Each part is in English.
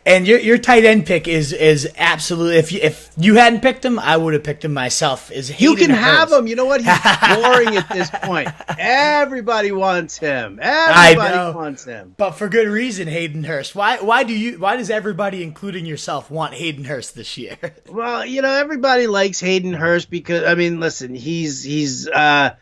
And your tight end pick is absolutely. If you hadn't picked him, I would have picked him myself. Is Hayden You can Hurst. have him. You know what? He's boring at this point. Everybody wants him. Everybody wants him. But for good reason, Hayden Hurst. Why does everybody, including yourself, want Hayden Hurst this year? Well, everybody likes Hayden Hurst because listen, he's that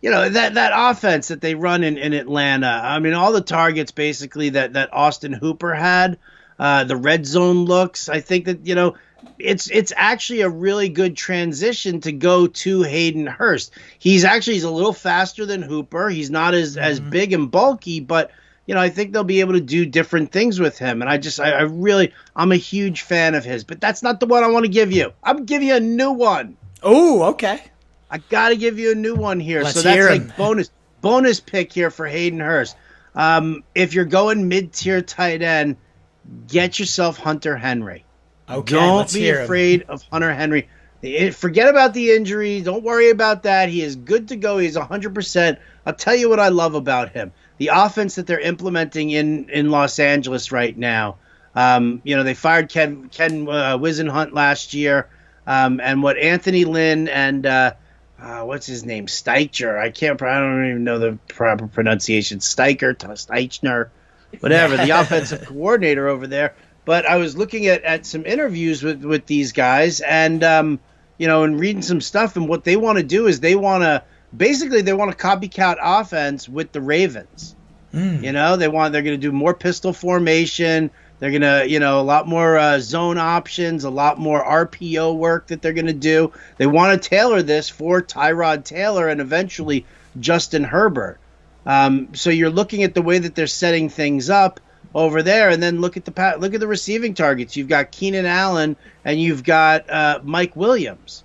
offense that they run in Atlanta. All the targets basically that Austin Hooper had, the red zone looks. I think that it's actually a really good transition to go to Hayden Hurst. He's a little faster than Hooper. He's not as big and bulky, but I think they'll be able to do different things with him. And I'm a huge fan of his. But that's not the one I want to give you. I'm giving you a new one. Oh, okay. I got to give you a new one here. Let's so that's hear like him. bonus pick here for Hayden Hurst. If you're going mid-tier tight end, get yourself Hunter Henry. Okay, Don't be afraid of Hunter Henry. Forget about the injury. Don't worry about that. He is good to go. He's 100%. I'll tell you what I love about him. The offense that they're implementing in Los Angeles right now. They fired Ken Wisenhunt last year. And what Anthony Lynn and what's his name? Steicher. I don't even know the proper pronunciation. Steichner, whatever. The offensive coordinator over there. But I was looking at some interviews with these guys and, and reading some stuff. And what they want to do is they want to copycat offense with the Ravens. They're going to do more pistol formation. They're going to, a lot more zone options, a lot more RPO work that they're going to do. They want to tailor this for Tyrod Taylor and eventually Justin Herbert. So you're looking at the way that they're setting things up over there, and then look at the receiving targets. You've got Keenan Allen and you've got Mike Williams.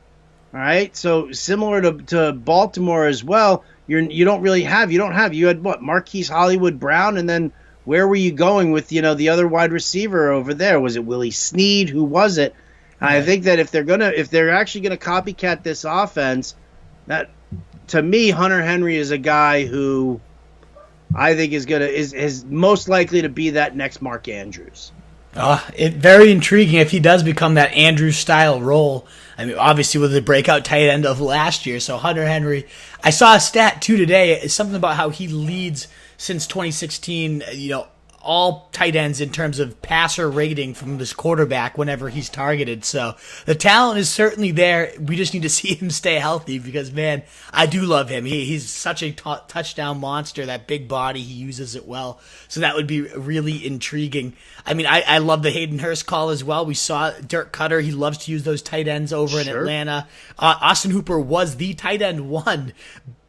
All right, so similar to Baltimore as well. You had what, Marquise Hollywood Brown, and then where were you going with the other wide receiver over there? Was it Willie Snead? Who was it? And I think that if they're actually gonna copycat this offense, that to me Hunter Henry is a guy who I think is most likely to be that next Mark Andrews. Very intriguing if he does become that Andrews style role. Obviously with the breakout tight end of last year. So Hunter Henry, I saw a stat too today. It's something about how he leads since 2016. All tight ends in terms of passer rating from this quarterback whenever he's targeted. So the talent is certainly there. We just need to see him stay healthy because, man, I do love him. He's such a touchdown monster, that big body. He uses it well. So that would be really intriguing. I love the Hayden Hurst call as well. We saw Dirk Cutter. He loves to use those tight ends over in Atlanta. Austin Hooper was the tight end one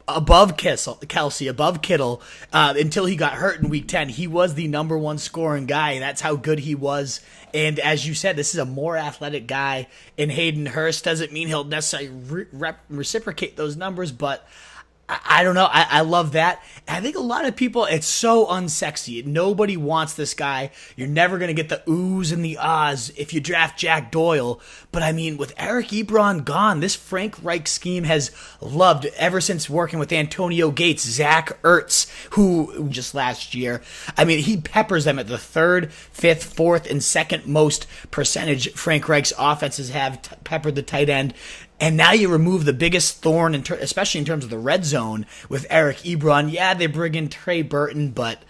above Kelce, above Kittle, until he got hurt in Week 10. He was the number one scoring guy. That's how good he was. And as you said, this is a more athletic guy in Hayden Hurst. Doesn't mean he'll necessarily reciprocate those numbers, but I don't know. I love that. And I think a lot of people, it's so unsexy. Nobody wants this guy. You're never going to get the oohs and the ahs if you draft Jack Doyle. But with Eric Ebron gone, this Frank Reich scheme has loved ever since working with Antonio Gates, Zach Ertz, who just last year, he peppers them at the third, fifth, fourth, and second most percentage Frank Reich's offenses have peppered the tight end. And now you remove the biggest thorn, especially in terms of the red zone, with Eric Ebron. Yeah, they bring in Trey Burton, but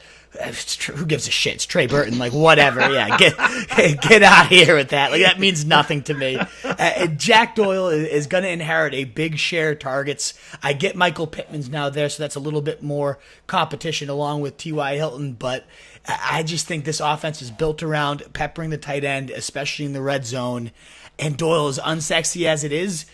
who gives a shit? It's Trey Burton. Whatever. Yeah, get out of here with that. That means nothing to me. Jack Doyle is going to inherit a big share of targets. I get Michael Pittman's now there, so that's a little bit more competition along with T.Y. Hilton, but I just think this offense is built around peppering the tight end, especially in the red zone. And Doyle, is unsexy as it is,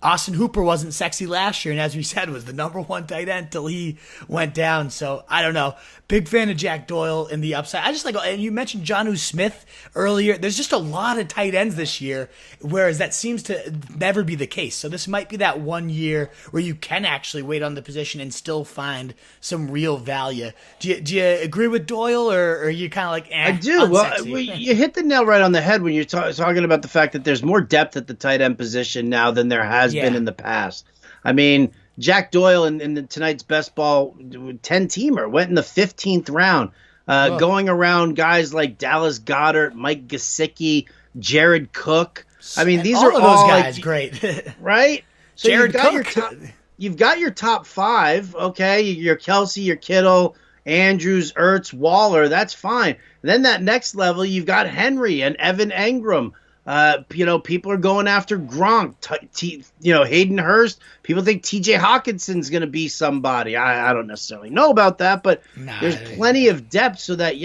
Austin Hooper wasn't sexy last year, and as we said, was the number one tight end till he went down. So, I don't know. Big fan of Jack Doyle in the upside. I just and you mentioned Jonnu Smith earlier. There's just a lot of tight ends this year, whereas that seems to never be the case. So this might be that 1 year where you can actually wait on the position and still find some real value. Do you agree with Doyle, or are you kind of I do. unsexy? Well, you hit the nail right on the head when you're talking about the fact that there's more depth at the tight end position now than there has been in the past. Jack Doyle in tonight's best ball 10-teamer went in the 15th round. Going around guys like Dallas Goedert, Mike Gesicki, Jared Cook. I mean, these are all of all those guys like, great. right? So Jared Cook. You've got your top 5, okay? Your Kelce, your Kittle, Andrews, Ertz, Waller. That's fine. Then that next level, you've got Henry and Evan Engram. People are going after Gronk. Hayden Hurst. People think T.J. Hawkinson's going to be somebody. I don't necessarily know about that, but there's plenty of depth. So that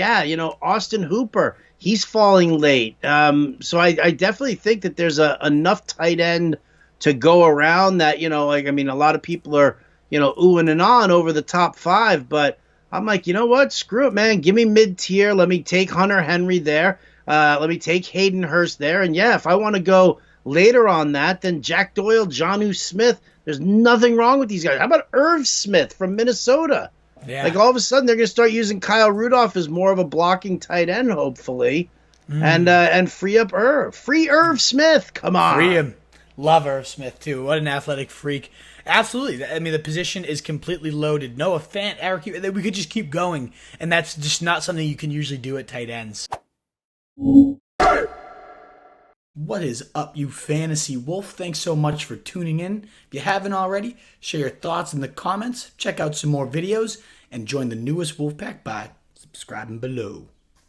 Austin Hooper, he's falling late. So I definitely think that there's enough tight end to go around that, a lot of people are, oohing and on over the top 5, but I'm like, you know what? Screw it, man. Give me mid-tier. Let me take Hunter Henry there. Let me take Hayden Hurst there. And yeah, if I want to go later on that, then Jack Doyle, Jonnu Smith, there's nothing wrong with these guys. How about Irv Smith from Minnesota? Yeah. Like all of a sudden they're going to start using Kyle Rudolph as more of a blocking tight end, hopefully, and free up Irv. Free Irv Smith. Come on. Free him. Love Irv Smith, too. What an athletic freak. Absolutely. I mean, the position is completely loaded. Noah Fant, Eric, we could just keep going, and that's just not something you can usually do at tight ends. What is up, you fantasy wolf? Thanks so much for tuning in. If you haven't already, share your thoughts in the comments, check out some more videos, and join the newest Wolfpack by subscribing below.